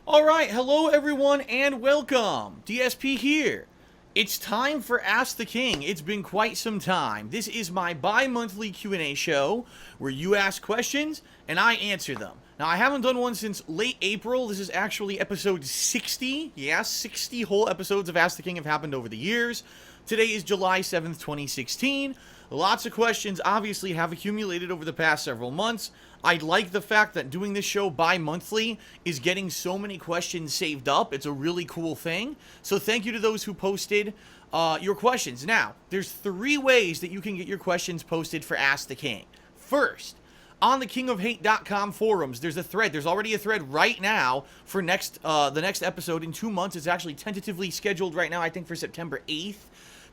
Alright, hello everyone and welcome. DSP here. It's time for Ask the King. It's been quite some time. This is my bi-monthly Q&A show where you ask questions and I answer them. Now, I haven't done one since late April. This is actually episode 60. Yeah, 60 whole episodes of Ask the King have happened over the years. Today is July 7th, 2016. Lots of questions obviously have accumulated over the past several months. I like the fact that doing this show bi-monthly is getting so many questions saved up. It's a really cool thing. So thank you to those who posted your questions. Now, there's 3 ways that you can get your questions posted for Ask the King. First, on the kingofhate.com forums, there's a thread. There's already a thread right now for the next episode in 2 months. It's actually tentatively scheduled right now, I think, for September 8th.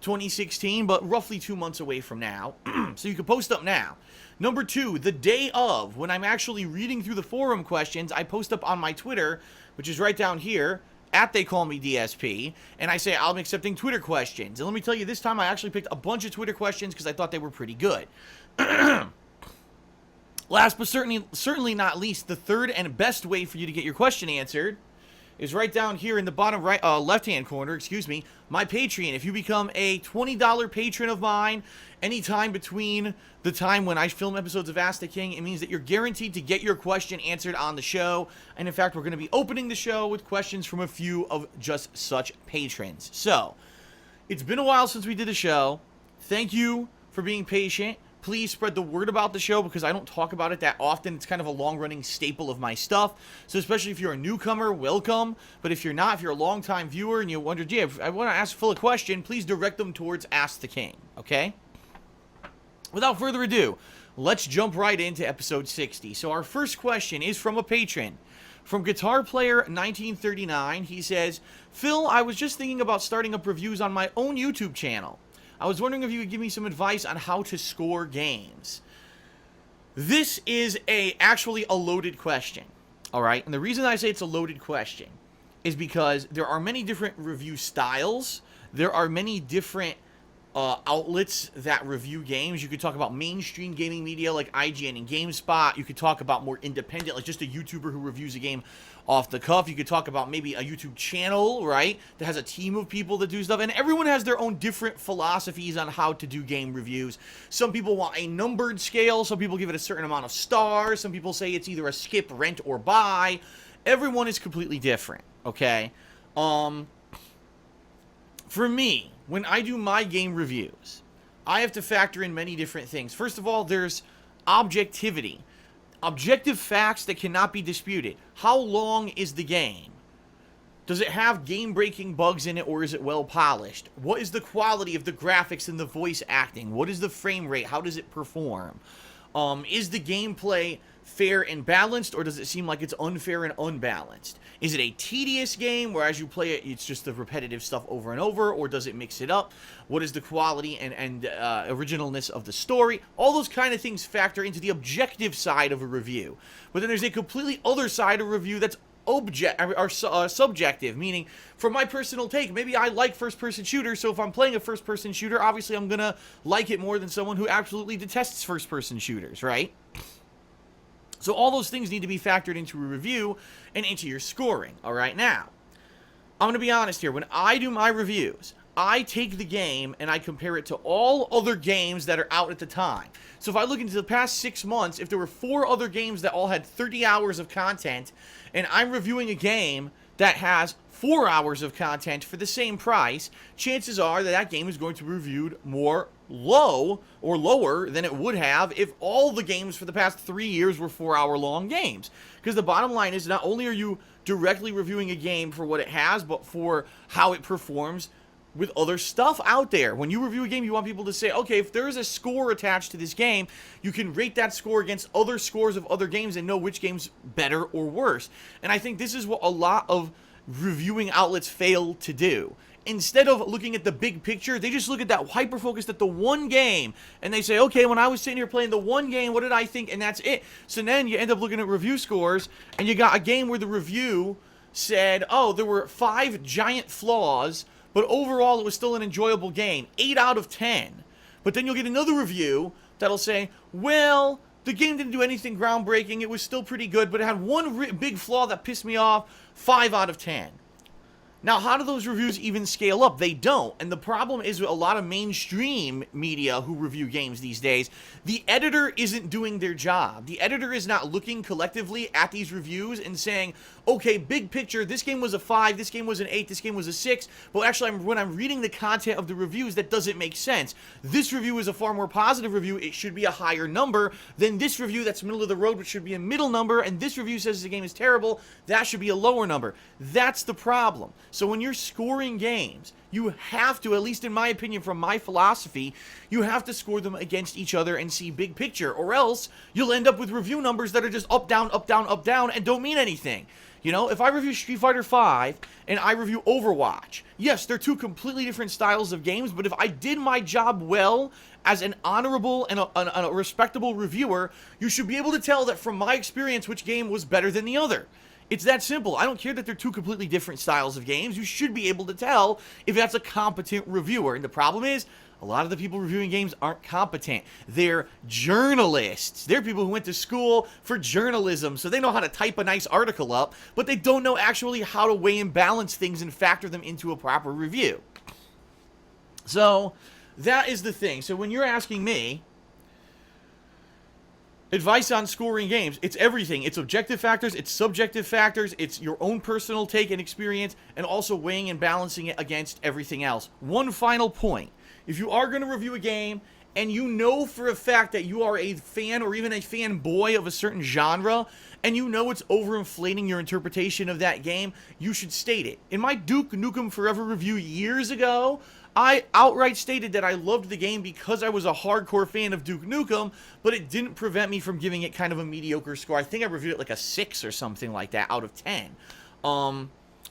2016, but roughly 2 months away from now. So you can post up now. Number 2, the day of, when I'm actually reading through the forum questions, I post up on my Twitter, which is right down here, @TheyCallMeDSP, and I say I'm accepting Twitter questions. And let me tell you, this time I actually picked a bunch of Twitter questions because I thought they were pretty good. Last but certainly not least, the third and best way for you to get your question answered is right down here in the bottom right, left-hand corner, my Patreon. If you become a $20 patron of mine, anytime between the time when I film episodes of Ask the King, it means that you're guaranteed to get your question answered on the show. And in fact, we're going to be opening the show with questions from a few of just such patrons. So, it's been a while since we did the show. Thank you for being patient. Please spread the word about the show because I don't talk about it that often. It's kind of a long-running staple of my stuff. So especially if you're a newcomer, welcome. But if you're not, if you're a long-time viewer and you wonder, gee, if I want to ask Phil a question, please direct them towards Ask the King, okay? Without further ado, let's jump right into episode 60. So our first question is from a patron. From Guitar Player 1939, he says, Phil, I was just thinking about starting up reviews on my own YouTube channel. I was wondering if you could give me some advice on how to score games. This is actually a loaded question, all right? And the reason I say it's a loaded question is because there are many different review styles. There are many different outlets that review games. You could talk about mainstream gaming media like IGN and GameSpot. You could talk about more independent, like just a YouTuber who reviews a game off the cuff. You could talk about maybe a YouTube channel, right, that has a team of people that do stuff. And everyone has their own different philosophies on how to do game reviews. Some people want a numbered scale. Some people give it a certain amount of stars. Some people say it's either a skip, rent, or buy. Everyone is completely different, okay? For me, when I do my game reviews, I have to factor in many different things. First of all, there's objectivity. Objective facts that cannot be disputed. How long is the game? Does it have game-breaking bugs in it, or is it well polished? What is the quality of the graphics and the voice acting? What is the frame rate? How does it perform? Is the gameplay fair and balanced, or does it seem like it's unfair and unbalanced? Is it a tedious game where as you play it, it's just the repetitive stuff over and over, or does it mix it up? What is the quality and originalness of the story? All those kind of things factor into the objective side of a review. But then there's a completely other side of a review that's subjective, meaning from my personal take, maybe I like first-person shooters, so if I'm playing a first-person shooter, obviously I'm gonna like it more than someone who absolutely detests first-person shooters, right? So all those things need to be factored into a review and into your scoring, all right? Now, I'm going to be honest here. When I do my reviews, I take the game and I compare it to all other games that are out at the time. So if I look into the past 6 months, if there were 4 other games that all had 30 hours of content, and I'm reviewing a game that has 4 hours of content for the same price, chances are that that game is going to be reviewed more lower than it would have if all the games for the past 3 years were 4-hour-long games. Because the bottom line is, not only are you directly reviewing a game for what it has, but for how it performs with other stuff out there. When you review a game, you want people to say, okay, if there is a score attached to this game, you can rate that score against other scores of other games and know which game's better or worse. And I think this is what a lot of reviewing outlets fail to do. Instead of looking at the big picture, they just look at that hyper-focused at the one game, and they say, okay, when I was sitting here playing the one game, what did I think? And that's it. So then you end up looking at review scores, and you got a game where the review said, oh, there were 5 giant flaws, but overall it was still an enjoyable game, 8 out of 10. But then you'll get another review that'll say, well, The game didn't do anything groundbreaking. It was still pretty good, but it had one big flaw that pissed me off. 5 out of 10. Now, how do those reviews even scale up? They don't. And the problem is with a lot of mainstream media who review games these days, the editor isn't doing their job. The editor is not looking collectively at these reviews and saying, okay, big picture, this game was a 5, this game was an 8, this game was a 6. But actually, when I'm reading the content of the reviews, that doesn't make sense. This review is a far more positive review. It should be a higher number than this review that's middle of the road, which should be a middle number. And this review says the game is terrible. That should be a lower number. That's the problem. So when you're scoring games, you have to, at least in my opinion, from my philosophy, you have to score them against each other and see big picture, or else you'll end up with review numbers that are just up, down, up, down, up, down, and don't mean anything. You know, if I review Street Fighter V and I review Overwatch, yes, they're two completely different styles of games, but if I did my job well as an honorable and a respectable reviewer, you should be able to tell that from my experience which game was better than the other. It's that simple. I don't care that they're two completely different styles of games. You should be able to tell if that's a competent reviewer. And the problem is, a lot of the people reviewing games aren't competent. They're journalists. They're people who went to school for journalism, so they know how to type a nice article up, but they don't know actually how to weigh and balance things and factor them into a proper review. So, that is the thing. So when you're asking me advice on scoring games, it's everything. It's objective factors, it's subjective factors, it's your own personal take and experience, and also weighing and balancing it against everything else. One final point. If you are going to review a game, and you know for a fact that you are a fan or even a fanboy of a certain genre, and you know it's overinflating your interpretation of that game, you should state it. In my Duke Nukem Forever review years ago, I outright stated that I loved the game because I was a hardcore fan of Duke Nukem, but it didn't prevent me from giving it kind of a mediocre score. I think I reviewed it like a 6 or something like that out of 10.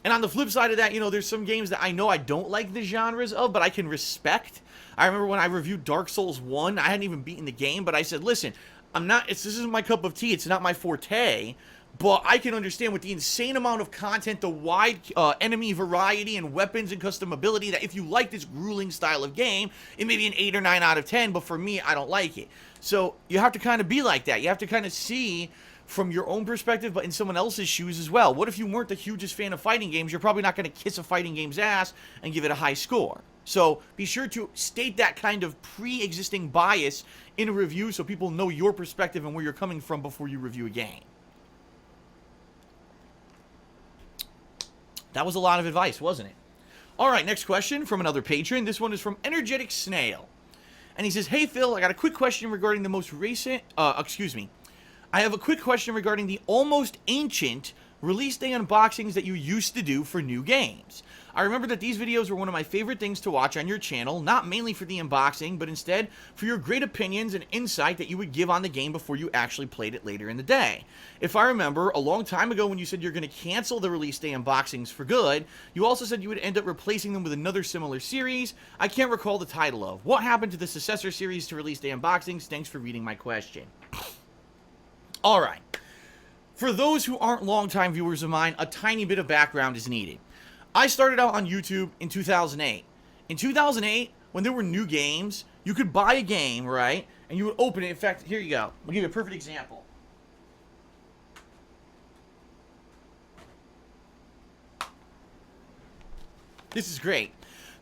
And on the flip side of that, you know, there's some games that I know I don't like the genres of, but I can respect. I remember when I reviewed Dark Souls 1, I hadn't even beaten the game, but I said, listen, this isn't my cup of tea, it's not my forte, but I can understand with the insane amount of content, the wide enemy variety and weapons and customability, that if you like this grueling style of game, it may be an 8 or 9 out of 10, but for me, I don't like it. So you have to kind of be like that. You have to kind of see from your own perspective, but in someone else's shoes as well. What if you weren't the hugest fan of fighting games? You're probably not going to kiss a fighting game's ass and give it a high score. So be sure to state that kind of pre-existing bias in a review so people know your perspective and where you're coming from before you review a game. That was a lot of advice, wasn't it? All right, next question from another patron. This one is from Energetic Snail. And he says, hey, Phil, I got a quick question regarding the most recent, I have a quick question regarding the almost ancient release day unboxings that you used to do for new games. I remember that these videos were one of my favorite things to watch on your channel, not mainly for the unboxing, but instead for your great opinions and insight that you would give on the game before you actually played it later in the day. If I remember, a long time ago when you said you're going to cancel the release day unboxings for good, you also said you would end up replacing them with another similar series. I can't recall the title of. What happened to the successor series to release day unboxings? Thanks for reading my question. Alright, for those who aren't longtime viewers of mine, a tiny bit of background is needed. I started out on YouTube in 2008. In 2008, when there were new games, you could buy a game, right, and you would open it. In fact, here you go. I'll give you a perfect example. This is great.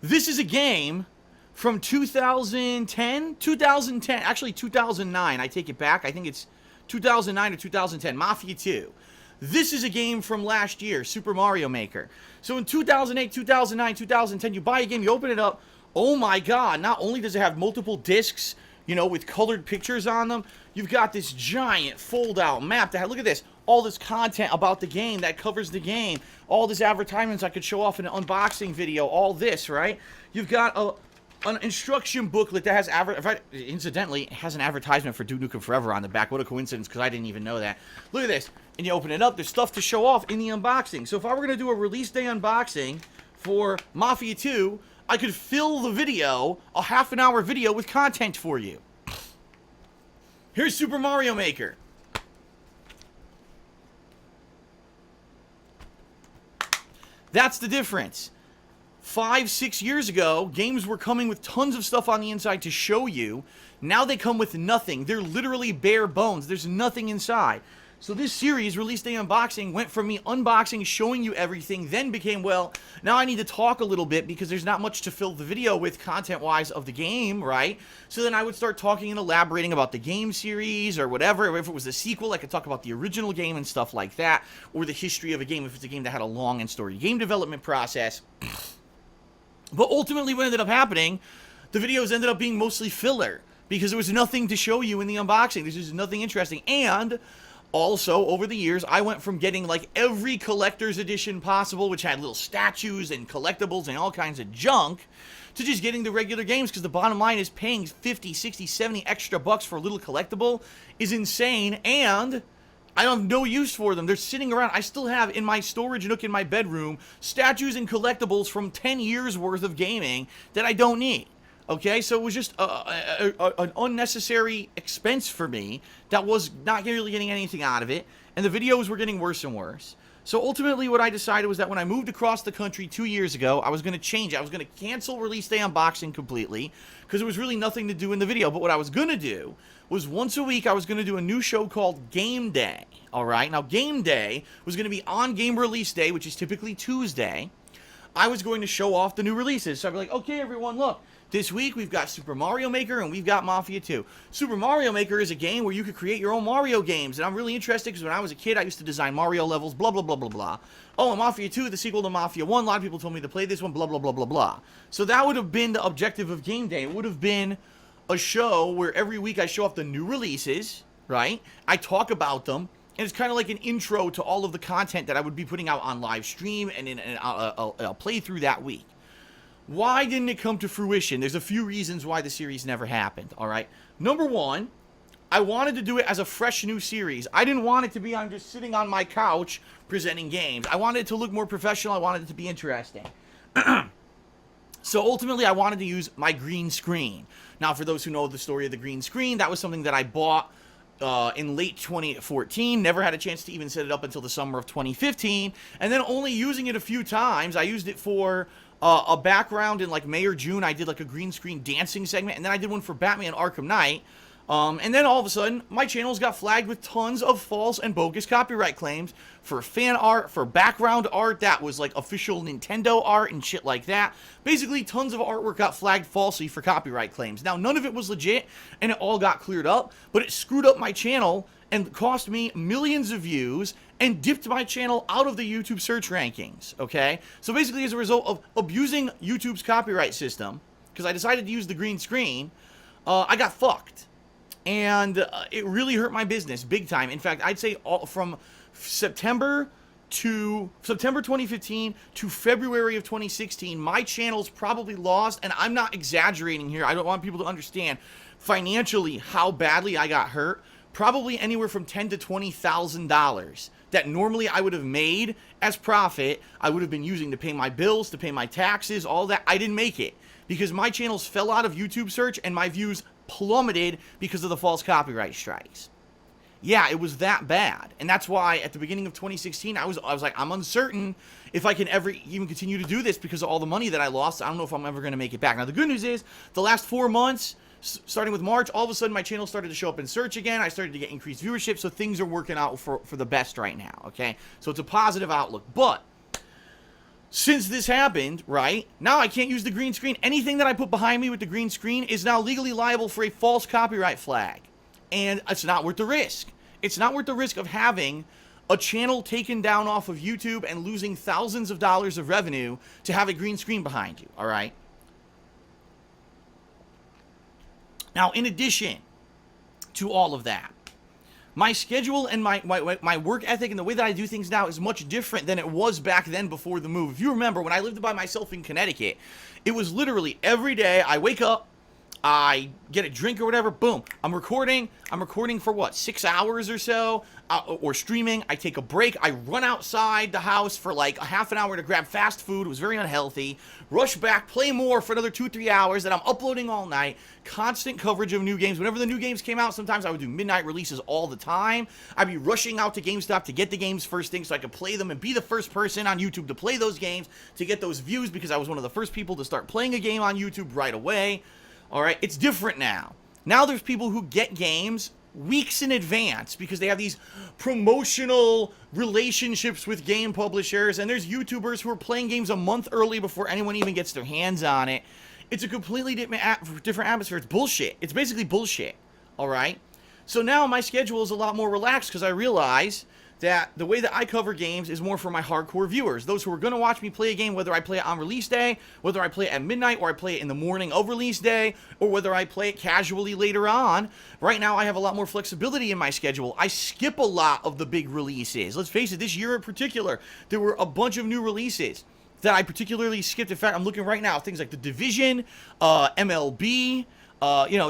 This is a game from 2010, actually 2009, I take it back, I think it's 2009 or 2010, Mafia 2. This is a game from last year, Super Mario Maker. So in 2008, 2009, 2010, you buy a game, you open it up, oh my god, not only does it have multiple discs, you know, with colored pictures on them, you've got this giant fold-out map that, look at this, all this content about the game that covers the game, all these advertisements I could show off in an unboxing video, all this, right? You've got an instruction booklet that has, incidentally, it has an advertisement for Duke Nukem Forever on the back. What a coincidence, because I didn't even know that. Look at this. And you open it up, there's stuff to show off in the unboxing. So if I were going to do a release day unboxing for Mafia 2, I could fill the video, a half-an-hour video, with content for you. Here's Super Mario Maker. That's the difference. 5, 6 years ago, games were coming with tons of stuff on the inside to show you. Now they come with nothing. They're literally bare bones. There's nothing inside. So this series, Release Day Unboxing, went from me unboxing, showing you everything, then became, well, now I need to talk a little bit because there's not much to fill the video with content-wise of the game, right? So then I would start talking and elaborating about the game series or whatever. If it was a sequel, I could talk about the original game and stuff like that, or the history of a game if it's a game that had a long and storied game development process. But ultimately what ended up happening, the videos ended up being mostly filler because there was nothing to show you in the unboxing. There's just nothing interesting. And also, over the years, I went from getting like every collector's edition possible, which had little statues and collectibles and all kinds of junk, to just getting the regular games, because the bottom line is paying 50, 60, 70 extra bucks for a little collectible is insane, and I have no use for them. They're sitting around. I still have in my storage nook in my bedroom statues and collectibles from 10 years worth of gaming that I don't need. Okay, so it was just an unnecessary expense for me that was not really getting anything out of it, and the videos were getting worse and worse. So ultimately what I decided was that when I moved across the country 2 years ago, I was going to change it. I was going to cancel Release Day Unboxing completely because there was really nothing to do in the video. But what I was going to do was once a week I was going to do a new show called Game Day. Alright, now Game Day was going to be on Game Release Day, which is typically Tuesday. I was going to show off the new releases. So I'd be like, okay everyone, look. This week, we've got Super Mario Maker, and we've got Mafia 2. Super Mario Maker is a game where you could create your own Mario games, and I'm really interested because when I was a kid, I used to design Mario levels, blah, blah, blah, blah, blah. Oh, and Mafia 2, the sequel to Mafia 1, a lot of people told me to play this one, blah, blah, blah, blah, blah. So that would have been the objective of Game Day. It would have been a show where every week I show off the new releases, right? I talk about them, and it's kind of like an intro to all of the content that I would be putting out on live stream and in a playthrough that week. Why didn't it come to fruition? There's a few reasons why the series never happened, all right? Number one, I wanted to do it as a fresh new series. I didn't want it to be I'm just sitting on my couch presenting games. I wanted it to look more professional. I wanted it to be interesting. So ultimately, I wanted to use my green screen. Now, for those who know the story of the green screen, that was something that I bought in late 2014, never had a chance to even set it up until the summer of 2015, and then only using it a few times. I used it for a background in like May or June. I did like a green screen dancing segment, and then I did one for Batman Arkham Knight. And then all of a sudden, my channels got flagged with tons of false and bogus copyright claims for fan art, for background art that was like official Nintendo art and shit like that. Basically, tons of artwork got flagged falsely for copyright claims. Now, none of it was legit, and it all got cleared up, but it screwed up my channel and cost me millions of views and dipped my channel out of the YouTube search rankings, okay? So basically, as a result of abusing YouTube's copyright system, because I decided to use the green screen, I got fucked. And it really hurt my business big time. In fact, I'd say from September 2015 to February of 2016, my channel's probably lost, and I'm not exaggerating here. I don't want people to understand financially how badly I got hurt. Probably anywhere from $10,000 to $20,000 that normally I would have made as profit. I would have been using to pay my bills, to pay my taxes, all that. I didn't make it because my channels fell out of YouTube search and my views plummeted because of the false copyright strikes. Yeah, it was that bad. And that's why at the beginning of 2016, I was like, I'm uncertain if I can ever even continue to do this because of all the money that I lost. I don't know if I'm ever going to make it back. Now, the good news is the last 4 months, starting with March, all of a sudden my channel started to show up in search again. I started to get increased viewership, so things are working out for the best right now, okay? So it's a positive outlook. But since this happened, right, now I can't use the green screen. Anything that I put behind me with the green screen is now legally liable for a false copyright flag. And it's not worth the risk. It's not worth the risk of having a channel taken down off of YouTube and losing thousands of dollars of revenue to have a green screen behind you, all right? Now, in addition to all of that, my schedule and my work ethic and the way that I do things now is much different than it was back then before the move. If you remember, when I lived by myself in Connecticut, it was literally every day I wake up, I get a drink or whatever, boom, I'm recording for what, 6 hours or so, or streaming. I take a break, I run outside the house for like a half an hour to grab fast food. It was very unhealthy. Rush back, play more for another 2-3 hours, and I'm uploading all night. Constant coverage of new games. Whenever the new games came out, sometimes I would do midnight releases all the time. I'd be rushing out to GameStop to get the games first thing so I could play them and be the first person on YouTube to play those games, to get those views, because I was one of the first people to start playing a game on YouTube right away. All right, it's different now. Now there's people who get games weeks in advance because they have these promotional relationships with game publishers, and there's YouTubers who are playing games a month early before anyone even gets their hands on it. It's a completely different atmosphere. It's bullshit. It's basically bullshit. All right? So now my schedule is a lot more relaxed because I realize that the way that I cover games is more for my hardcore viewers. Those who are going to watch me play a game, whether I play it on release day, whether I play it at midnight, or I play it in the morning of release day, or whether I play it casually later on. Right now, I have a lot more flexibility in my schedule. I skip a lot of the big releases. Let's face it, this year in particular, there were a bunch of new releases that I particularly skipped. In fact, I'm looking right now, things like The Division, MLB,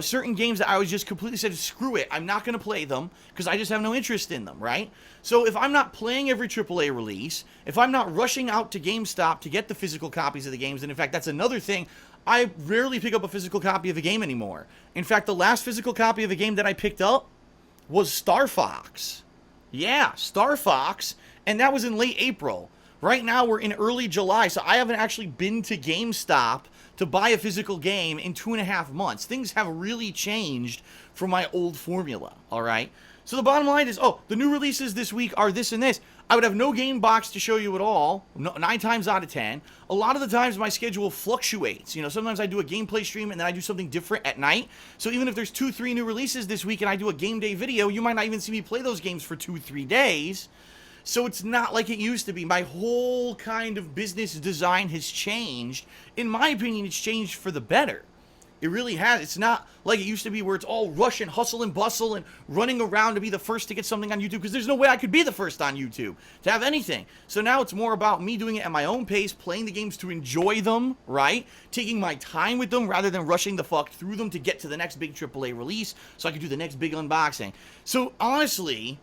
certain games that I was just completely said, screw it, I'm not going to play them because I just have no interest in them, right? So if I'm not playing every AAA release, if I'm not rushing out to GameStop to get the physical copies of the games, and in fact, that's another thing, I rarely pick up a physical copy of a game anymore. In fact, the last physical copy of a game that I picked up was Star Fox. Yeah, Star Fox, and that was in late April. Right now, we're in early July, so I haven't actually been to GameStop to buy a physical game in 2.5 months. Things have really changed from my old formula, all right? So the bottom line is, the new releases this week are this and this. I would have no game box to show you at all, 9 times out of 10. A lot of the times my schedule fluctuates. Sometimes I do a gameplay stream and then I do something different at night. So even if there's 2-3 new releases this week and I do a game day video, you might not even see me play those games for 2-3 days. So it's not like it used to be. My whole kind of business design has changed. In my opinion, it's changed for the better. It really has. It's not like it used to be where it's all rush and hustle and bustle and running around to be the first to get something on YouTube, because there's no way I could be the first on YouTube to have anything. So now it's more about me doing it at my own pace, playing the games to enjoy them, right? Taking my time with them rather than rushing the fuck through them to get to the next big AAA release so I can do the next big unboxing. So honestly,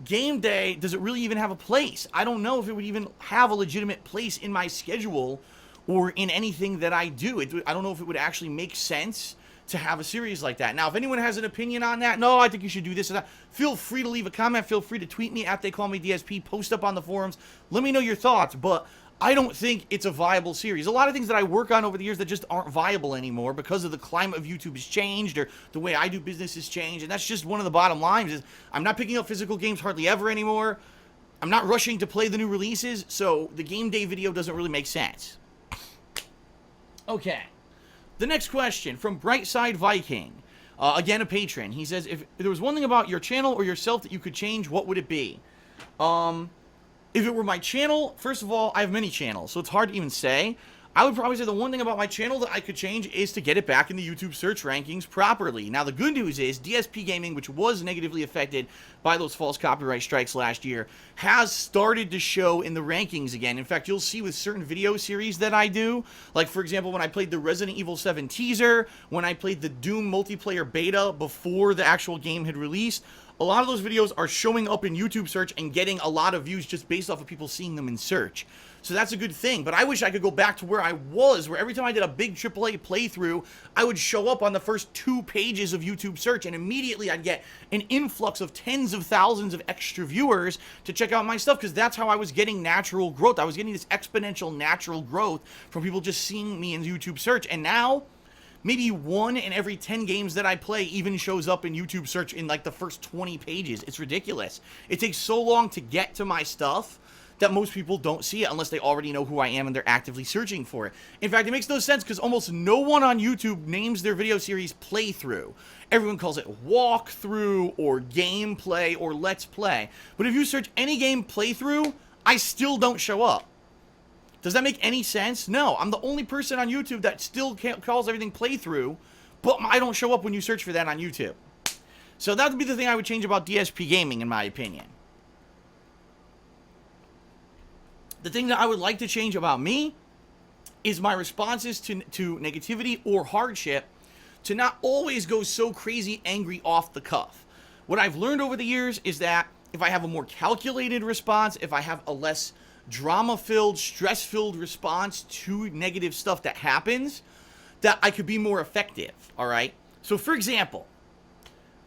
game day, does it really even have a place? I don't know if it would even have a legitimate place in my schedule or in anything that I do. I don't know if it would actually make sense to have a series like that. Now, if anyone has an opinion on that, no, I think you should do this or that, feel free to leave a comment. Feel free to tweet me at TheyCallMeDSP, post up on the forums. Let me know your thoughts, but I don't think it's a viable series. A lot of things that I work on over the years that just aren't viable anymore because of the climate of YouTube has changed, or the way I do business has changed, and that's just one of the bottom lines. Is I'm not picking up physical games hardly ever anymore. I'm not rushing to play the new releases, so the game day video doesn't really make sense. Okay. The next question from Brightside Viking. Again, a patron. He says, if there was one thing about your channel or yourself that you could change, what would it be? If it were my channel, first of all, I have many channels, so it's hard to even say. I would probably say the one thing about my channel that I could change is to get it back in the YouTube search rankings properly. Now, the good news is DSP Gaming, which was negatively affected by those false copyright strikes last year, has started to show in the rankings again. In fact, you'll see with certain video series that I do, like, for example, when I played the Resident Evil 7 teaser, when I played the Doom multiplayer beta before the actual game had released, a lot of those videos are showing up in YouTube search and getting a lot of views just based off of people seeing them in search. So that's a good thing. But I wish I could go back to where I was, where every time I did a big AAA playthrough, I would show up on the first 2 pages of YouTube search, and immediately I'd get an influx of tens of thousands of extra viewers to check out my stuff, because that's how I was getting natural growth. I was getting this exponential natural growth from people just seeing me in YouTube search. And now, maybe 1 in every 10 games that I play even shows up in YouTube search in like the first 20 pages. It's ridiculous. It takes so long to get to my stuff that most people don't see it unless they already know who I am and they're actively searching for it. In fact, it makes no sense because almost no one on YouTube names their video series playthrough. Everyone calls it walkthrough or gameplay or let's play. But if you search any game playthrough, I still don't show up. Does that make any sense? No, I'm the only person on YouTube that still calls everything playthrough, but I don't show up when you search for that on YouTube. So that would be the thing I would change about DSP Gaming, in my opinion. The thing that I would like to change about me is my responses to negativity or hardship to not always go so crazy angry off the cuff. What I've learned over the years is that if I have a more calculated response, if I have a less drama-filled, stress-filled response to negative stuff that happens, that I could be more effective, all right? So, for example,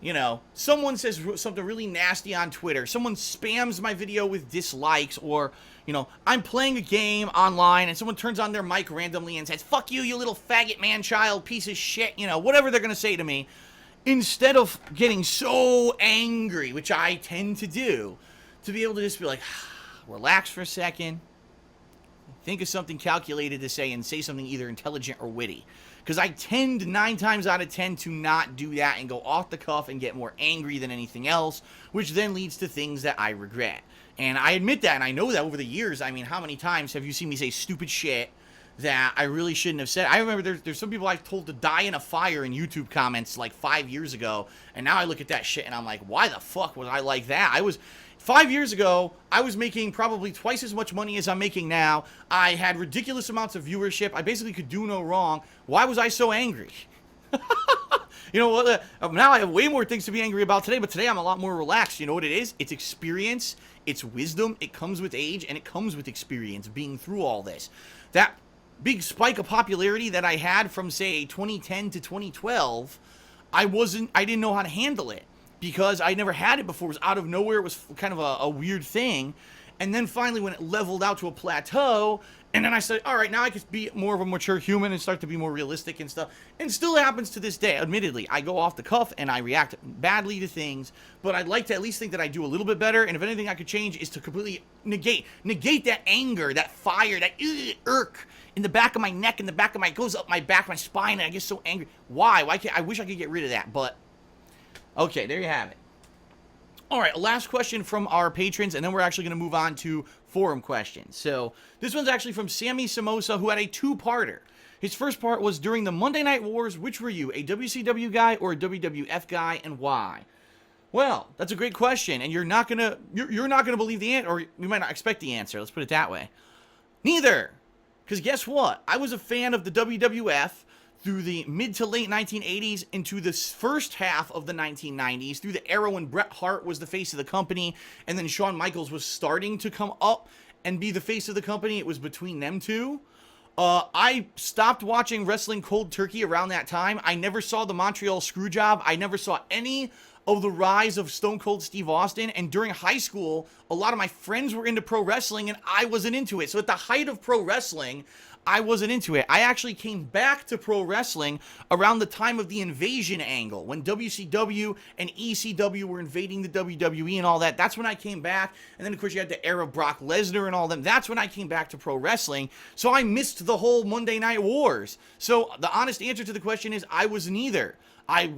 you know, someone says something really nasty on Twitter, someone spams my video with dislikes, or, you know, I'm playing a game online and someone turns on their mic randomly and says, fuck you, you little faggot man-child piece of shit, you know, whatever they're gonna say to me. Instead of getting so angry, which I tend to do, to be able to just be like, relax for a second, think of something calculated to say, and say something either intelligent or witty. Because I tend 9 times out of 10 to not do that and go off the cuff and get more angry than anything else, which then leads to things that I regret. And I admit that, and I know that over the years. I mean, how many times have you seen me say stupid shit that I really shouldn't have said? I remember there's some people I've told to die in a fire in YouTube comments like 5 years ago, and now I look at that shit and I'm like, why the fuck was I like that? 5 years ago, I was making probably twice as much money as I'm making now. I had ridiculous amounts of viewership. I basically could do no wrong. Why was I so angry? You know what? Now I have way more things to be angry about today, but today I'm a lot more relaxed. You know what it is? It's experience, it's wisdom, it comes with age, and it comes with experience, being through all this. That big spike of popularity that I had from, say, 2010 to 2012, I didn't know how to handle it because I never had it before. It was out of nowhere. It was kind of a weird thing. And then finally when it leveled out to a plateau, and then I said, all right, now I could be more of a mature human and start to be more realistic and stuff. And still happens to this day. Admittedly, I go off the cuff and I react badly to things, but I'd like to at least think that I do a little bit better. And if anything I could change is to completely negate that anger, that fire, that irk in the back of my neck, in the back of my, goes up my back, my spine, and I get so angry. Why can't, I wish I could get rid of that, but okay, there you have it. All right, last question from our patrons, and then we're actually going to move on to forum questions. So this one's actually from Sammy Samosa, who had a 2-parter. His first part was, during the Monday Night Wars, which were you, a WCW guy or a WWF guy, and why? Well, that's a great question, and you're not gonna believe the answer, or you might not expect the answer. Let's put it that way. Neither, because guess what? I was a fan of the WWF through the mid to late 1980s into the first half of the 1990s, through the era when Bret Hart was the face of the company, and then Shawn Michaels was starting to come up and be the face of the company. It was between them two. I stopped watching wrestling cold turkey around that time. I never saw the Montreal Screwjob. I never saw any of the rise of Stone Cold Steve Austin. And during high school, a lot of my friends were into pro wrestling and I wasn't into it. So at the height of pro wrestling, I wasn't into it. I actually came back to pro wrestling around the time of the invasion angle, when WCW and ECW were invading the WWE and all that. That's when I came back. And then, of course, you had the era of Brock Lesnar and all them. That's when I came back to pro wrestling. So I missed the whole Monday Night Wars. So the honest answer to the question is I was neither. I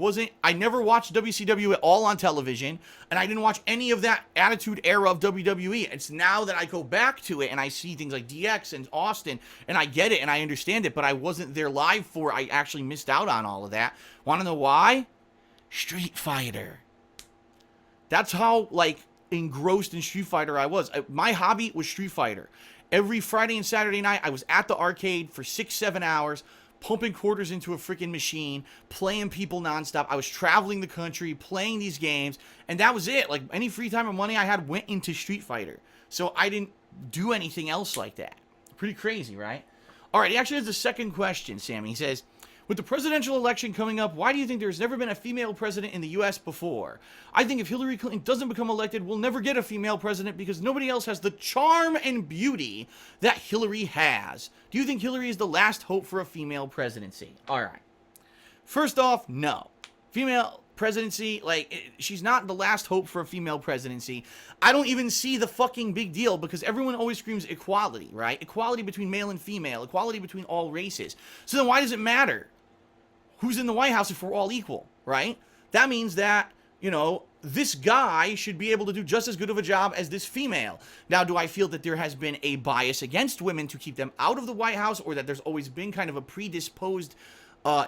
never watched WCW at all on television, and I didn't watch any of that Attitude Era of WWE. It's now that I go back to it and I see things like DX and Austin, and I get it and I understand it, but I wasn't there live for. I actually missed out on all of that. Want to know why? Street Fighter. That's how, like, engrossed in Street Fighter I was. My hobby was Street Fighter. Every Friday and Saturday night, I was at the arcade for 6-7 hours, pumping quarters into a freaking machine, playing people nonstop. I was traveling the country, playing these games, and that was it. Like, any free time or money I had went into Street Fighter. So I didn't do anything else like that. Pretty crazy, right? All right, he actually has a second question, Sammy. He says, with the presidential election coming up, why do you think there's never been a female president in the U.S. before? I think if Hillary Clinton doesn't become elected, we'll never get a female president because nobody else has the charm and beauty that Hillary has. Do you think Hillary is the last hope for a female presidency? All right. First off, no. Female presidency, like, she's not the last hope for a female presidency. I don't even see the fucking big deal because everyone always screams equality, right? Equality between male and female, equality between all races. So then why does it matter who's in the White House if we're all equal, right? That means that, you know, this guy should be able to do just as good of a job as this female. Now, do I feel that there has been a bias against women to keep them out of the White House, or that there's always been kind of a predisposed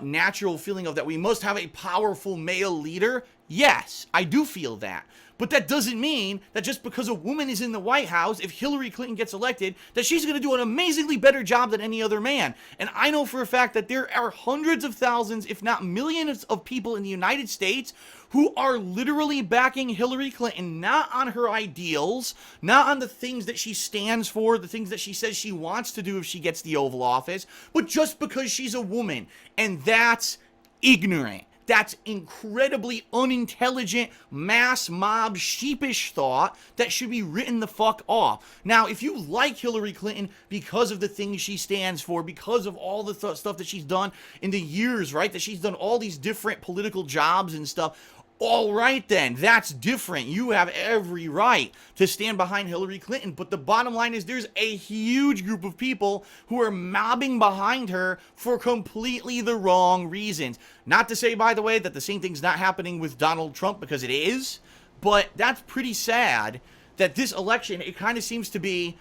natural feeling of that we must have a powerful male leader? Yes, I do feel that. But that doesn't mean that just because a woman is in the White House, if Hillary Clinton gets elected, that she's going to do an amazingly better job than any other man. And I know for a fact that there are hundreds of thousands, if not millions of people in the United States who are literally backing Hillary Clinton, not on her ideals, not on the things that she stands for, the things that she says she wants to do if she gets the Oval Office, but just because she's a woman. And that's ignorant. That's incredibly unintelligent, mass mob, sheepish thought that should be written the fuck off. Now, if you like Hillary Clinton because of the things she stands for, because of all the stuff that she's done in the years, right, that she's done all these different political jobs and stuff, all right then, that's different. You have every right to stand behind Hillary Clinton. But the bottom line is there's a huge group of people who are mobbing behind her for completely the wrong reasons. Not to say, by the way, that the same thing's not happening with Donald Trump, because it is. But that's pretty sad that this election, it kind of seems to be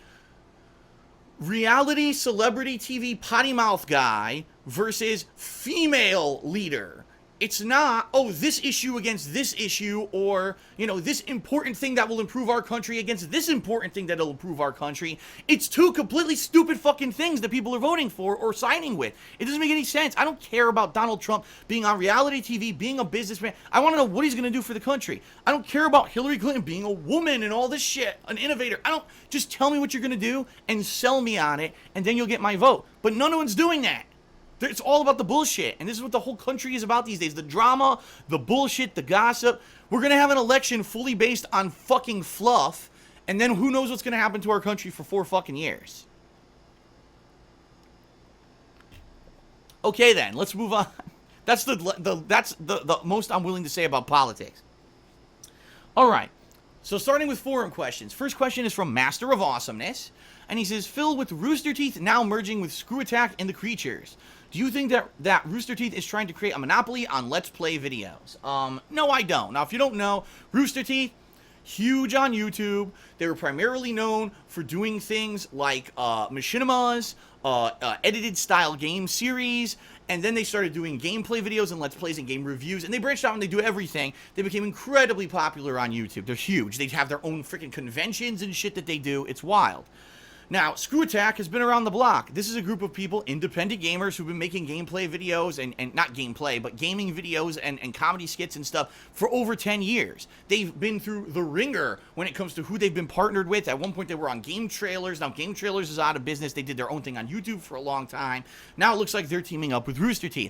reality celebrity TV potty mouth guy versus female leader. It's not, oh, this issue against this issue, or, you know, this important thing that will improve our country against this important thing that'll improve our country. It's two completely stupid fucking things that people are voting for or signing with. It doesn't make any sense. I don't care about Donald Trump being on reality TV, being a businessman. I want to know what he's going to do for the country. I don't care about Hillary Clinton being a woman and all this shit, an innovator. Just tell me what you're going to do and sell me on it, and then you'll get my vote. But no one's doing that. It's all about the bullshit, and this is what the whole country is about these days. The drama, the bullshit, the gossip. We're going to have an election fully based on fucking fluff, and then who knows what's going to happen to our country for 4 fucking years. Okay then, let's move on. That's the most I'm willing to say about politics. All right, so starting with forum questions. First question is from Master of Awesomeness, and he says, Phil, with RoosterTeeth now merging with Screwattack and the Creatures, do you think that RoosterTeeth is trying to create a monopoly on Let's Play videos? No, I don't. Now, if you don't know, RoosterTeeth, huge on YouTube. They were primarily known for doing things like machinimas, edited style game series, and then they started doing gameplay videos and Let's Plays and game reviews, and they branched out and they do everything. They became incredibly popular on YouTube. They're huge. They have their own freaking conventions and shit that they do. It's wild. Now, Screwattack has been around the block. This is a group of people, independent gamers, who've been making gameplay videos, and not gameplay, but gaming videos and comedy skits and stuff for over 10 years. They've been through the ringer when it comes to who they've been partnered with. At one point, they were on Game Trailers. Now, Game Trailers is out of business. They did their own thing on YouTube for a long time. Now, it looks like they're teaming up with RoosterTeeth.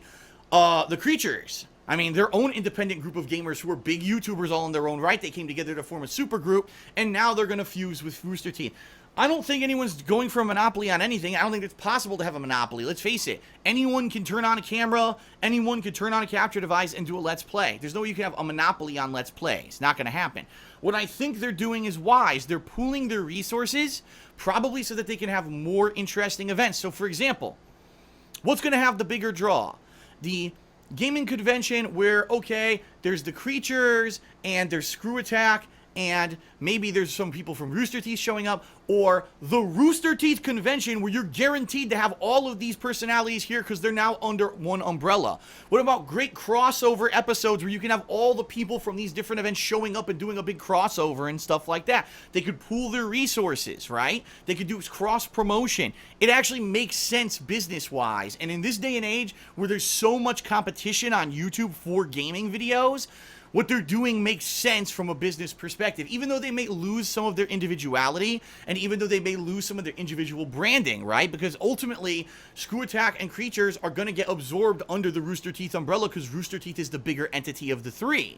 The Creatures. I mean, their own independent group of gamers who are big YouTubers all in their own right. They came together to form a super group, and now they're going to fuse with RoosterTeeth. I don't think anyone's going for a monopoly on anything. I don't think it's possible to have a monopoly. Let's face it. Anyone can turn on a camera. Anyone can turn on a capture device and do a Let's Play. There's no way you can have a monopoly on Let's Play. It's not going to happen. What I think they're doing is wise. They're pooling their resources, probably so that they can have more interesting events. So, for example, what's going to have the bigger draw? The gaming convention where, okay, there's the Creatures and there's Screwattack, and maybe there's some people from RoosterTeeth showing up, or the RoosterTeeth convention where you're guaranteed to have all of these personalities here because they're now under one umbrella. What about great crossover episodes where you can have all the people from these different events showing up and doing a big crossover and stuff like that? They could pool their resources, right? They could do cross promotion. It actually makes sense business-wise. And in this day and age where there's so much competition on YouTube for gaming videos, what they're doing makes sense from a business perspective, even though they may lose some of their individuality, and even though they may lose some of their individual branding, right? Because ultimately, Screwattack and Creatures are going to get absorbed under the RoosterTeeth umbrella because RoosterTeeth is the bigger entity of the three.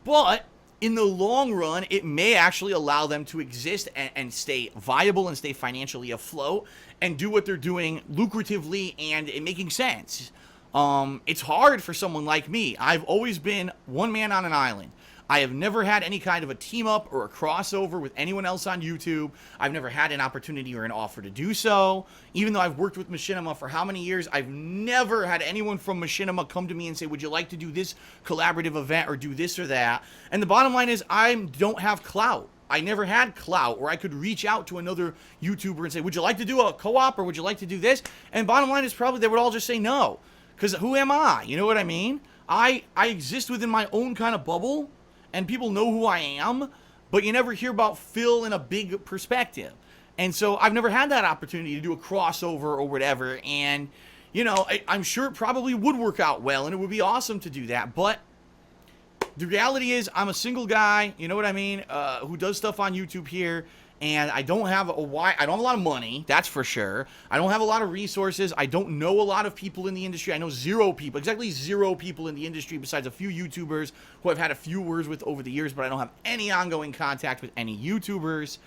But in the long run, it may actually allow them to exist and stay viable and stay financially afloat and do what they're doing lucratively and making sense. It's hard for someone like me. I've always been one man on an island. I have never had any kind of a team up or a crossover with anyone else on YouTube. I've never had an opportunity or an offer to do so. Even though I've worked with Machinima for how many years, I've never had anyone from Machinima come to me and say, would you like to do this collaborative event or do this or that? And the bottom line is I don't have clout. I never had clout where I could reach out to another YouTuber and say, would you like to do a co-op or would you like to do this? And bottom line is probably they would all just say no. Because who am I? You know what I mean? I exist within my own kind of bubble, and people know who I am. but you never hear about Phil in a big perspective. And so I've never had that opportunity to do a crossover or whatever. And, you know, I'm sure it probably would work out well, and it would be awesome to do that. But the reality is I'm a single guy, you know what I mean, who does stuff on YouTube here. And I don't have a lot of money, that's for sure. I don't have a lot of resources. I don't know a lot of people in the industry. I know zero people, exactly zero people in the industry besides a few YouTubers who I've had a few words with over the years, but I don't have any ongoing contact with any YouTubers.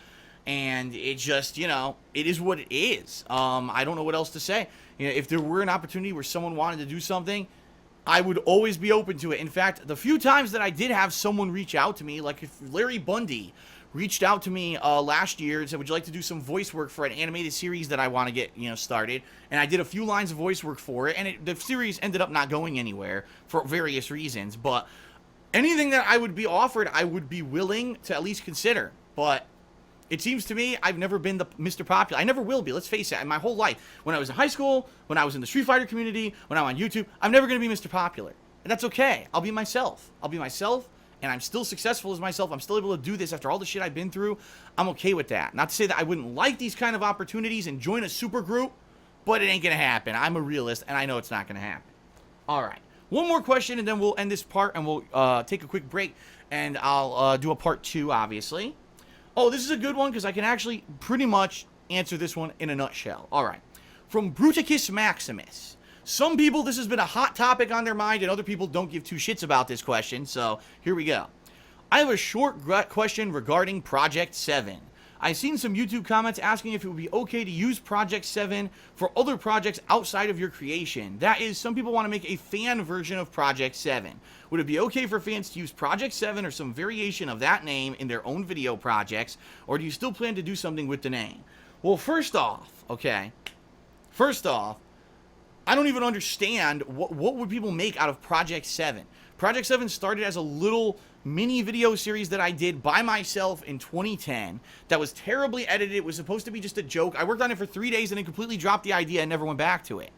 And it just, you know, it is what it is. I don't know what else to say. You know, if there were an opportunity where someone wanted to do something, I would always be open to it. In fact, the few times that I did have someone reach out to me, like if Larry Bundy reached out to me last year and said, would you like to do some voice work for an animated series that I want to get, you know, started? And I did a few lines of voice work for it, and the series ended up not going anywhere for various reasons. But anything that I would be offered, I would be willing to at least consider. But it seems to me I've never been the Mr. Popular. I never will be. Let's face it. In my whole life, when I was in high school, when I was in the Street Fighter community, when I'm on YouTube, I'm never going to be Mr. Popular. And that's okay. I'll be myself. I'll be myself. And I'm still successful as myself. I'm still able to do this after all the shit I've been through. I'm okay with that. Not to say that I wouldn't like these kind of opportunities and join a super group, but it ain't going to happen. I'm a realist, and I know it's not going to happen. All right. One more question, and then we'll end this part, and we'll take a quick break, and I'll do a part 2, obviously. Oh, this is a good one, because I can actually pretty much answer this one in a nutshell. All right. From Bruticus Maximus. Some people, this has been a hot topic on their mind, and other people don't give two shits about this question, so here we go. I have a short question regarding Project 7. I've seen some YouTube comments asking if it would be okay to use Project 7 for other projects outside of your creation. That is, some people want to make a fan version of Project 7. Would it be okay for fans to use Project 7 or some variation of that name in their own video projects, or do you still plan to do something with the name? Well, first off, I don't even understand what would people make out of Project 7. Project 7 started as a little mini video series that I did by myself in 2010 that was terribly edited. It was supposed to be just a joke. I worked on it for 3 days and then completely dropped the idea and never went back to it.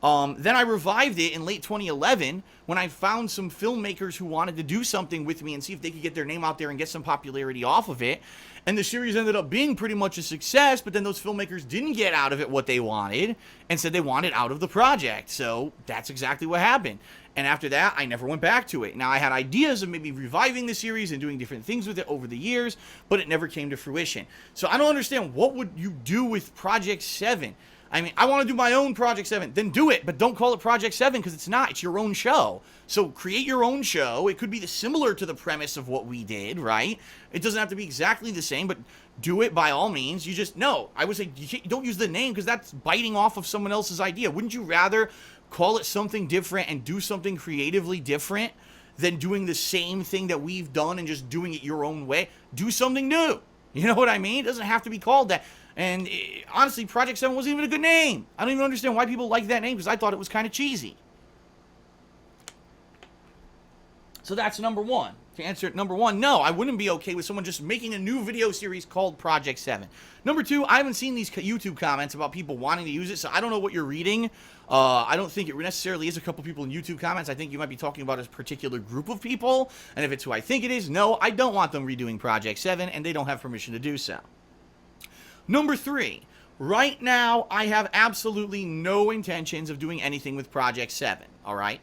Then I revived it in late 2011 when I found some filmmakers who wanted to do something with me and see if they could get their name out there and get some popularity off of it. And the series ended up being pretty much a success, but then those filmmakers didn't get out of it what they wanted and said they wanted out of the project. So that's exactly what happened. And after that, I never went back to it. Now, I had ideas of maybe reviving the series and doing different things with it over the years, but it never came to fruition. So I don't understand, what would you do with Project 7? I mean, I want to do my own Project 7. Then do it, but don't call it Project 7 because it's not. It's your own show. So create your own show. It could be similar to the premise of what we did, right? It doesn't have to be exactly the same, but do it by all means. You just, no, I would say don't use the name because that's biting off of someone else's idea. Wouldn't you rather call it something different and do something creatively different than doing the same thing that we've done and just doing it your own way? Do something new. You know what I mean? It doesn't have to be called that. And honestly, Project 7 wasn't even a good name. I don't even understand why people like that name because I thought it was kind of cheesy. So that's number one. To answer it, number one, no, I wouldn't be okay with someone just making a new video series called Project 7. Number two, I haven't seen these YouTube comments about people wanting to use it, so I don't know what you're reading. I don't think it necessarily is a couple people in YouTube comments. I think you might be talking about a particular group of people, and if it's who I think it is, no, I don't want them redoing Project 7, and they don't have permission to do so. Number three, right now, I have absolutely no intentions of doing anything with Project 7, all right?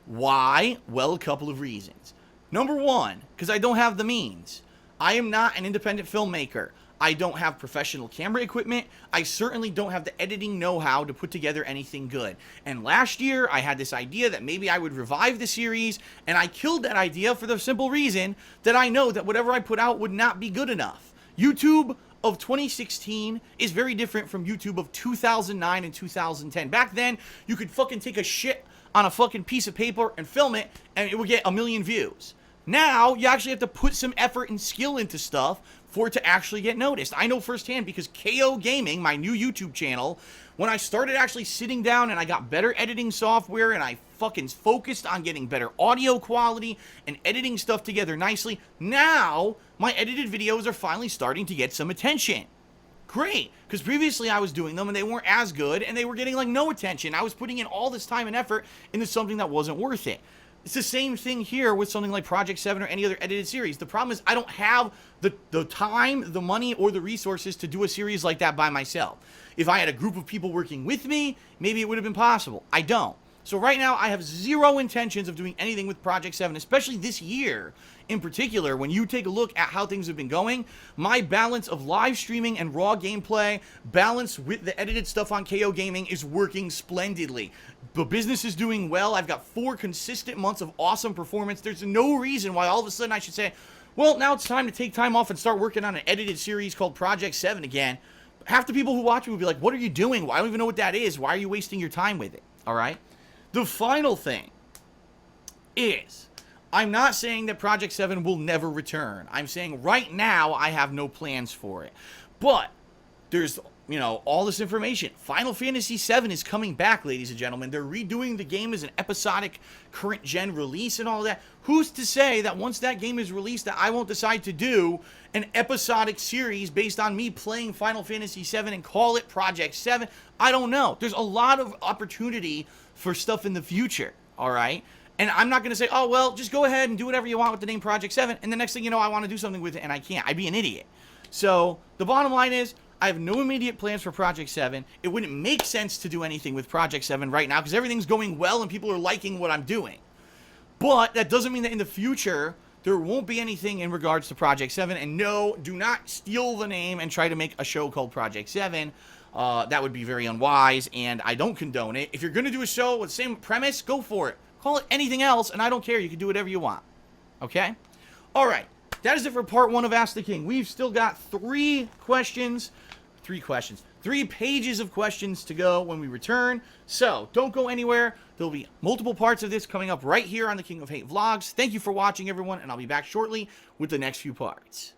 Why? Well, a couple of reasons. Number one, because I don't have the means. I am not an independent filmmaker. I don't have professional camera equipment. I certainly don't have the editing know-how to put together anything good. And last year, I had this idea that maybe I would revive the series, and I killed that idea for the simple reason that I know that whatever I put out would not be good enough. YouTube of 2016 is very different from YouTube of 2009 and 2010. Back then, you could fucking take a shit on a fucking piece of paper and film it, and it would get 1 million views. Now, you actually have to put some effort and skill into stuff for it to actually get noticed. I know firsthand because KO Gaming, my new YouTube channel, when I started actually sitting down and I got better editing software and I fucking focused on getting better audio quality and editing stuff together nicely, now my edited videos are finally starting to get some attention. Great, because previously I was doing them and they weren't as good and they were getting like no attention. I was putting in all this time and effort into something that wasn't worth it. It's the same thing here with something like Project 7 or any other edited series. The problem is I don't have the time, the money, or the resources to do a series like that by myself. If I had a group of people working with me, maybe it would have been possible. I don't. So right now, I have zero intentions of doing anything with Project 7, especially this year in particular. When you take a look at how things have been going, my balance of live streaming and raw gameplay, balance with the edited stuff on KO Gaming, is working splendidly. The business is doing well. I've got 4 consistent months of awesome performance. There's no reason why all of a sudden I should say, well, now it's time to take time off and start working on an edited series called Project 7 again. Half the people who watch me will be like, what are you doing? Well, I don't even know what that is. Why are you wasting your time with it? All right? The final thing is, I'm not saying that Project 7 will never return. I'm saying right now I have no plans for it. But there's, all this information. Final Fantasy VII is coming back, ladies and gentlemen. They're redoing the game as an episodic current-gen release and all that. Who's to say that once that game is released that I won't decide to do an episodic series based on me playing Final Fantasy VII and call it Project 7? I don't know. There's a lot of opportunity for stuff in the future, all right? And I'm not going to say, oh, well, just go ahead and do whatever you want with the name Project 7, and the next thing you know, I want to do something with it, and I can't. I'd be an idiot. So the bottom line is, I have no immediate plans for Project 7. It wouldn't make sense to do anything with Project 7 right now because everything's going well and people are liking what I'm doing. But that doesn't mean that in the future there won't be anything in regards to Project 7. And no, do not steal the name and try to make a show called Project 7. That would be very unwise, and I don't condone it. If you're going to do a show with the same premise, go for it. Call it anything else, and I don't care. You can do whatever you want. Okay? All right. That is it for part 1 of Ask the King. We've still got 3 pages of questions to go when we return. So, don't go anywhere. There'll be multiple parts of this coming up right here on the King of Hate Vlogs. Thank you for watching, everyone, and I'll be back shortly with the next few parts.